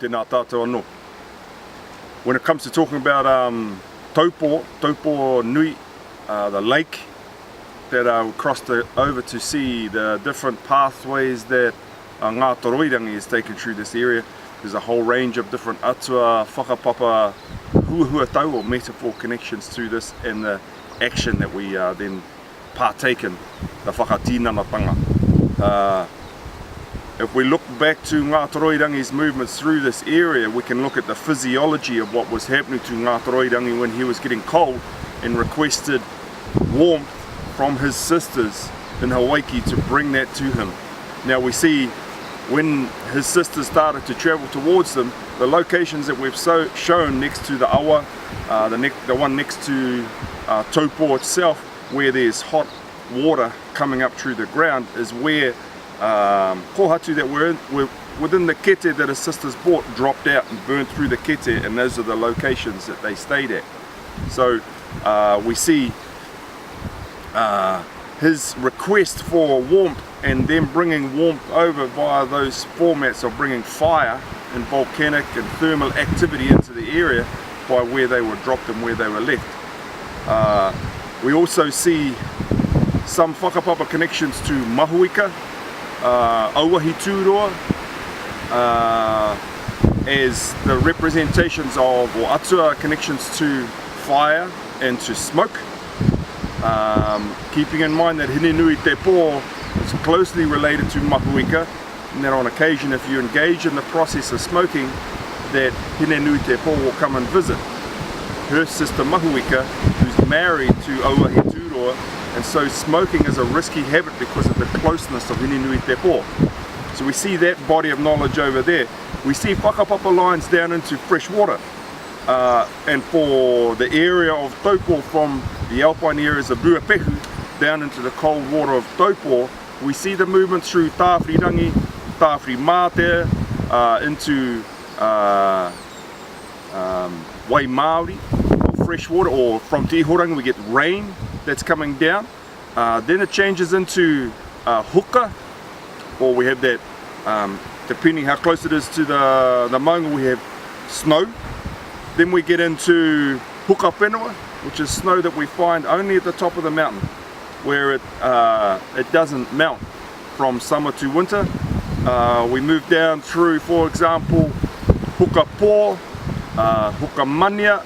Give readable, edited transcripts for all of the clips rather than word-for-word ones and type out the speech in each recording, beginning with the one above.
Tēnā tātou anō. When it comes to talking about Taupo Nui, the lake that we crossed over to see the different pathways that ngā toroirangi is taken through this area. There's a whole range of different atua, whakapapa, huahua tau or metaphor connections to this and the action that we then partake in, the whakatīnanatanga. If we look back to ngā toroirangi's movements through this area, we can look at the physiology of what was happening to ngā toroirangi when he was getting cold and requested warmth from his sisters in Hawaii to bring that to him. Now we see when his sisters started to travel towards them, the locations that we've shown next to the awa, the one next to Taupo itself, where there's hot water coming up through the ground, is where kohatu that were within the kete that his sisters bought dropped out and burned through the kete, and those are the locations that they stayed at. So we see his request for warmth and then bringing warmth over via those formats of bringing fire and volcanic and thermal activity into the area by where they were dropped and where they were left. We also see some whakapapa connections to mahuika, auahi tūroa, as the representations of, or atua connections to fire and to smoke. Keeping in mind that hine nui te pō is closely related to mahuika, and that on occasion if you engage in the process of smoking, that hine nui te pō will come and visit her sister mahuika, who's married to auahi tūroa, and so smoking is a risky habit because of the closeness of hine nui te pō. So we see that body of knowledge over there. We see whakapapa lines down into fresh water. And for the area of Taupo, from the alpine areas of Ruapehu down into the cold water of Taupo, we see the movement through Tāwhirirangi, Tāwhiri Mātea, into Wai Māori, fresh water, or from Te Ihorangi we get rain that's coming down. Then it changes into huka, or we have that, depending how close it is to the maunga, we have snow. Then we get into huka whenua, which is snow that we find only at the top of the mountain, where it doesn't melt from summer to winter. We move down through, for example, huka pō, huka mania,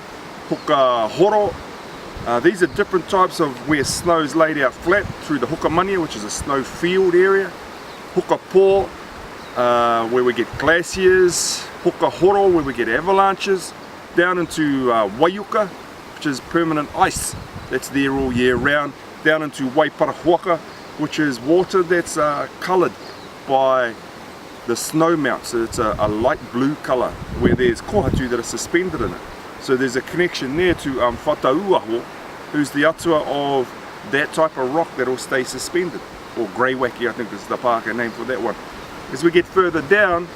huka horo. These are different types of where snow is laid out flat through the huka mania, which is a snow field area. Huka pō, where we get glaciers. Huka horo, where we get avalanches. Down into waiuka, which is permanent ice that's there all year round. Down into waiparahuaka, which is water that's coloured by the snow melt, so it's a light blue colour where there's kohatu that are suspended in it. So there's a connection there to whatauaho, who's the atua of that type of rock that will stay suspended, or greywacke I think is the Pākehā name for that one. As we get further down,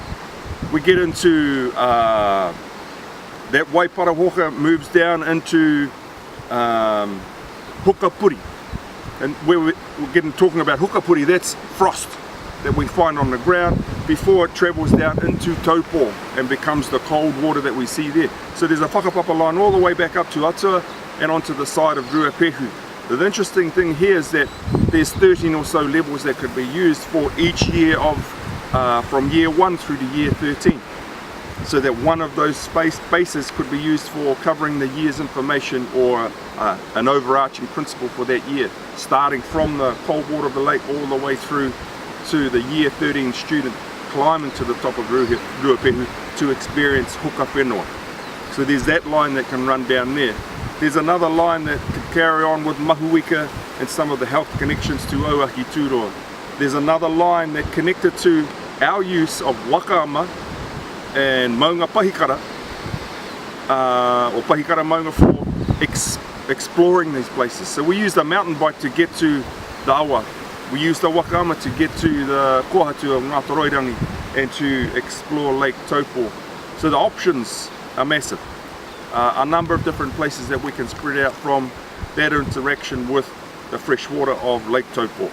we get into that waiparahuaka moves down into hukapuri, and where we're getting talking about hukapuri, that's frost that we find on the ground before it travels down into Taupo and becomes the cold water that we see there. So there's a whakapapa line all the way back up to Atua and onto the side of Ruapehu. The interesting thing here is that there's 13 or so levels that could be used for each year of from year 1 through to year 13. So that one of those spaces could be used for covering the year's information, or an overarching principle for that year, starting from the cold water of the lake all the way through to the year 13 student climbing to the top of Ruapehu to experience huka whenua. So there's that line that can run down there. There's another line that could carry on with mahuika and some of the health connections to auahi tūroa. There's another line that connected to our use of wakaama and maunga pahikara, or pahikara maunga, for exploring these places. So we use the mountain bike to get to the awa. We use the wakaama to get to the kohatu of ngā toroirangi and to explore Lake Taupo. So the options are massive. A number of different places that we can spread out from that interaction with the fresh water of Lake Taupo.